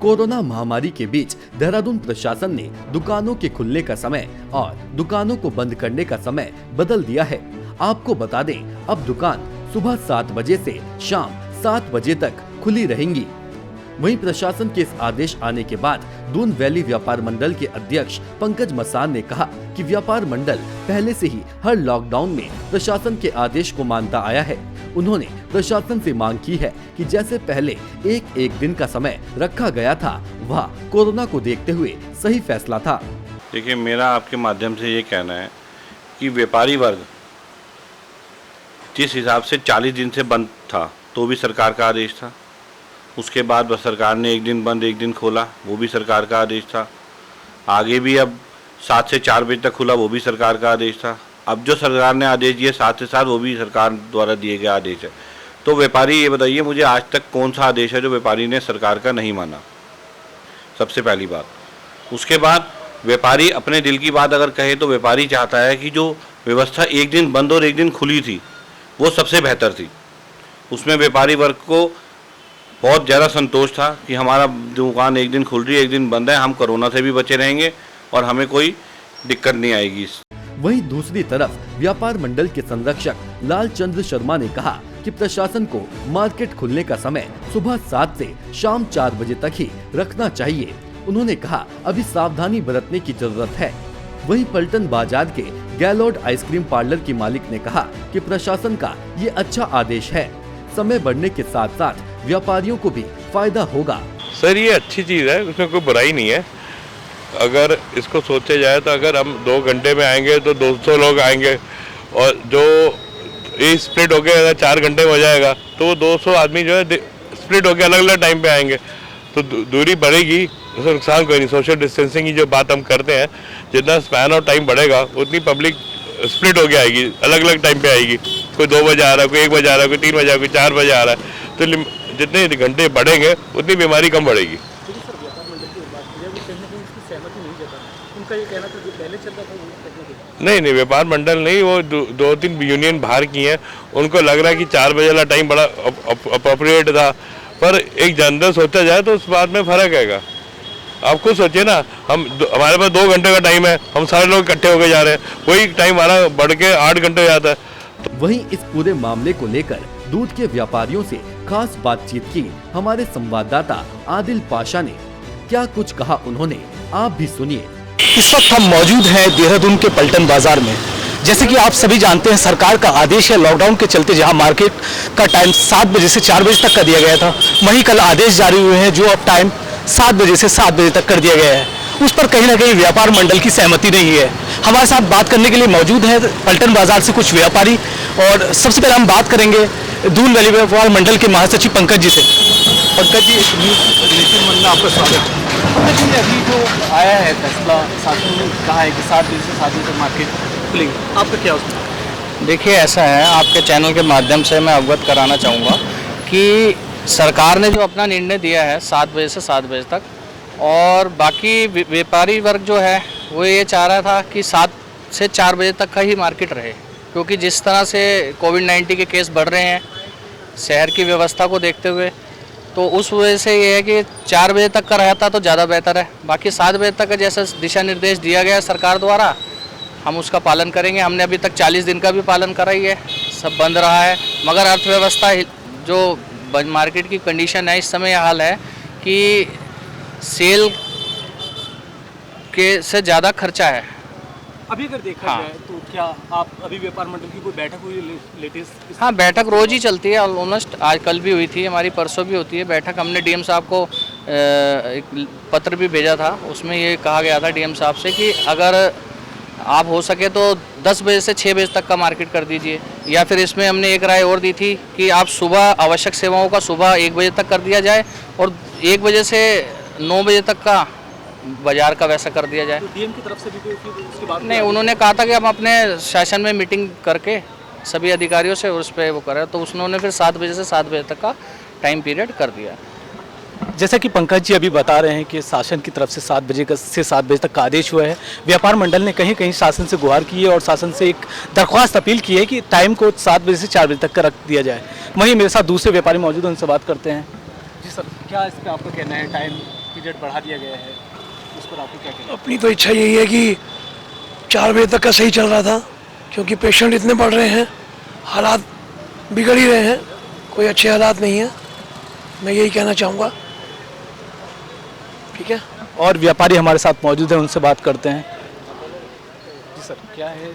Corona महामारी के बीच देहरादून प्रशासन ने दुकानों के खुलने का समय और दुकानों को बंद करने का समय बदल दिया है। आपको बता दें, अब दुकान सुबह 7 बजे से शाम 7 बजे तक खुली रहेंगी। वहीं प्रशासन के इस आदेश आने के बाद दून वैली व्यापार मंडल के अध्यक्ष पंकज मसान ने कहा कि व्यापार मंडल पहले से ही हर लॉकडाउन में प्रशासन के आदेश को मानता आया है। उन्होंने प्रशासन से मांग की है कि जैसे पहले एक दिन का समय रखा गया था, वह कोरोना को देखते हुए सही फैसला था। देखिए, मेरा आपके माध्यम से ये कहना है कि व्यापारी वर्ग जिस हिसाब से 40 दिन से बंद था, तो भी सरकार का आदेश था। उसके बाद बस सरकार ने 1 दिन बंद 1 दिन खोला, वो भी सरकार का आदेश था। आगे भी अब 7 से 4 बजे तक खुला, वो भी सरकार का आदेश था। अब जो सरकार ने आदेश दिए 7 से 7, वो भी सरकार द्वारा दिए गए आदेश है। तो व्यापारी ये बताइए मुझे आज तक कौन सा आदेश है जो व्यापारी ने सरकार का नहीं माना, सबसे पहली बात। उसके बाद व्यापारी अपने दिल की बात अगर कहे तो व्यापारी चाहता है कि जो व्यवस्था 1 दिन बंद और 1 दिन खुली थी, वो सबसे बेहतर थी। उसमें व्यापारी वर्ग को बहुत ज़्यादा संतोष था कि हमारा दुकान 1 दिन खुल रही है 1 दिन बंद है, हम कोरोना से भी बचे रहेंगे और हमें कोई दिक्कत नहीं आएगी। वहीं दूसरी तरफ व्यापार मंडल के संरक्षक लाल चंद्र शर्मा ने कहा कि प्रशासन को मार्केट खुलने का समय सुबह 7 से शाम 4 बजे तक ही रखना चाहिए। उन्होंने कहा अभी सावधानी बरतने की जरूरत है। वहीं पलटन बाजार के गैलोड आइसक्रीम पार्लर की मालिक ने कहा कि प्रशासन का ये अच्छा आदेश है। समय बढ़ने के साथ साथ व्यापारियों को भी फायदा होगा। सर, ये अच्छी चीज़ है, उसमें कोई बुराई नहीं है। अगर इसको सोचा जाए तो अगर हम 2 घंटे में आएंगे तो 200 लोग आएंगे, और जो ये स्प्लिट होके अगर 4 घंटे में हो जाएगा तो वो 200 आदमी जो है स्प्लिट होके अलग अलग टाइम पे आएंगे, तो दूरी बढ़ेगी, उसमें नुकसान कोई नहीं। सोशल डिस्टेंसिंग की जो बात हम करते हैं, जितना स्पैन ऑफ टाइम बढ़ेगा उतनी पब्लिक स्प्लिट होके आएगी, अलग अलग टाइम पे आएगी। कोई 2 बजे आ रहा है, कोई 1 बजे आ रहा है, कोई 3 बजे आ रहा है, कोई 4 बजे आ रहा है। तो जितने घंटे बढ़ेंगे उतनी बीमारी कम बढ़ेगी। नहीं, व्यापार मंडल नहीं, वो 2-3 यूनियन बाहर की हैं, उनको लग रहा है कि 4 बजे वाला टाइम बड़ा अप्रोप्रिएट था, पर एक जनरल सोचा जाए तो उस बात में फर्क हैगा। आप खुद सोचिए ना, हमारे पास 2 घंटे का टाइम है, हम सारे लोग इकट्ठे होके जा रहे हैं, वही टाइम हमारा बढ़ के 8 घंटे हो जाता है। वहीं इस पूरे मामले को लेकर दूध के व्यापारियों से खास बातचीत की हमारे संवाददाता आदिल पाशा ने। क्या कुछ कहा उन्होंने, आप भी सुनिए। इस वक्त हम मौजूद हैं देहरादून के पलटन बाजार में। जैसे कि आप सभी जानते हैं, सरकार का आदेश है लॉकडाउन के चलते, जहां मार्केट का टाइम 7 बजे से 4 बजे तक कर दिया गया था, वहीं कल आदेश जारी हुए हैं जो अब टाइम 7 बजे से 7 बजे तक कर दिया गया है। उस पर कहीं ना कहीं व्यापार मंडल की सहमति नहीं है। हमारे साथ बात करने के लिए मौजूद है पलटन बाजार से कुछ व्यापारी, और सबसे पहले हम बात करेंगे दून वैली व्यापार मंडल के महासचिव पंकज जी से। पंकज जी, में आपका स्वागत है। पंकज जी, अभी जो आया है फैसला, शासन ने कहा है कि 7 बजे से 7 बजे तक मार्केट खुलेगी, आपका क्या उसमें? देखिए, ऐसा है, आपके चैनल के माध्यम से मैं अवगत कराना चाहूँगा कि सरकार ने जो अपना निर्णय दिया है 7 बजे से 7 बजे तक, और बाकी व्यापारी वर्ग जो है वो ये चाह रहा था कि 7 से 4 बजे तक का ही मार्केट रहे, क्योंकि जिस तरह से कोविड-19 के केस बढ़ रहे हैं शहर की व्यवस्था को देखते हुए, तो उस वजह से ये है कि 4 बजे तक का रहता तो ज़्यादा बेहतर है। बाकी 7 बजे तक का जैसा दिशा निर्देश दिया गया है सरकार द्वारा, हम उसका पालन करेंगे। हमने अभी तक 40 दिन का भी पालन करा ही है, सब बंद रहा है, मगर अर्थव्यवस्था जो मार्केट की कंडीशन है इस समय यह हाल है कि सेल के से ज़्यादा खर्चा है। अभी अगर देखा जाए तो क्या आप अभी व्यापार मंडल की कोई बैठक हुई लेटेस्ट? हाँ, बैठक रोज़ ही चलती है ऑलमोस्ट। आज कल भी हुई थी हमारी, परसों भी होती है बैठक। हमने डीएम साहब को एक पत्र भी भेजा था, उसमें ये कहा गया था डीएम साहब से कि अगर आप हो सके तो 10 बजे से 6 बजे तक का मार्केट कर दीजिए, या फिर इसमें हमने एक राय और दी थी कि आप सुबह आवश्यक सेवाओं का सुबह 1 बजे तक कर दिया जाए और 1 बजे से 9 बजे तक का बाजार का वैसा कर दिया जाए। तो डीएम की तरफ से भी कोई उसकी बात नहीं, उन्होंने कहा था कि हम अपने सेशन में मीटिंग करके सभी अधिकारियों से उस पर वो करें, तो उन्होंने फिर 7 बजे से 7 बजे तक का टाइम पीरियड कर दिया। जैसा कि पंकज जी अभी बता रहे हैं कि शासन की तरफ से 7 बजे से 7 बजे तक का आदेश हुआ है। व्यापार मंडल ने कहीं कहीं शासन से गुहार की है और शासन से एक दरख्वास्त अपील की है कि टाइम को 7 बजे से 4 बजे तक का रख दिया जाए। वहीं मेरे साथ दूसरे व्यापारी मौजूद हैं, उनसे बात करते हैं। जी सर, क्या इस पर आपका कहना है, टाइम की पीरियड बढ़ा दिया गया है, उस पर आपको क्या कहना अपनी तो इच्छा यही है कि 4 बजे तक का सही चल रहा था, क्योंकि पेशेंट इतने बढ़ रहे हैं, हालात बिगड़ ही रहे हैं, कोई अच्छे हालात नहीं है। मैं यही कहना चाहूँगा। ठीक है। और व्यापारी हमारे साथ मौजूद हैं, उनसे बात करते हैं। जी सर, क्या है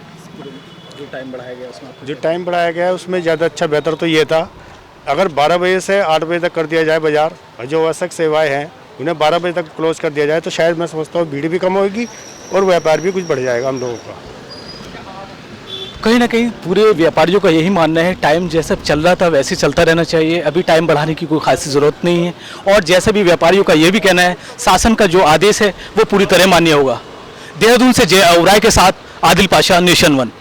जो टाइम बढ़ाया गया उसमें? जो टाइम बढ़ाया गया है उसमें ज़्यादा अच्छा बेहतर तो ये था, अगर 12 बजे से 8 बजे तक कर दिया जाए बाज़ार, और जो आवश्यक सेवाएं हैं उन्हें 12 बजे तक क्लोज कर दिया जाए, तो शायद मैं समझता हूँ भीड़ भी कम होगी और व्यापार भी कुछ बढ़ जाएगा हम लोगों का। कहीं ना कहीं पूरे व्यापारियों का यही मानना है, टाइम जैसा चल रहा था वैसे चलता रहना चाहिए, अभी टाइम बढ़ाने की कोई खासी ज़रूरत नहीं है। और जैसे भी व्यापारियों का ये भी कहना है, शासन का जो आदेश है वो पूरी तरह मान्य होगा। देहरादून से जय औराय के साथ Adil Pasha, nation one.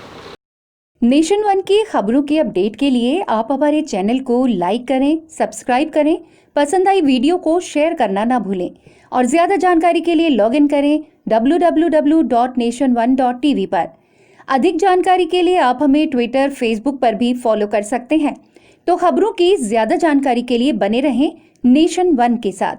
Nation one की खबरों के अपडेट के लिए आप हमारे चैनल को लाइक करें, सब्सक्राइब करें, पसंद आई वीडियो को शेयर करना ना भूलें और ज़्यादा जानकारी के लिए लॉग इन करें www.nation1.tv पर। अधिक जानकारी के लिए आप हमें ट्विटर, फेसबुक पर भी फॉलो कर सकते हैं। तो खबरों की ज़्यादा जानकारी के लिए बने रहें नेशन वन के साथ।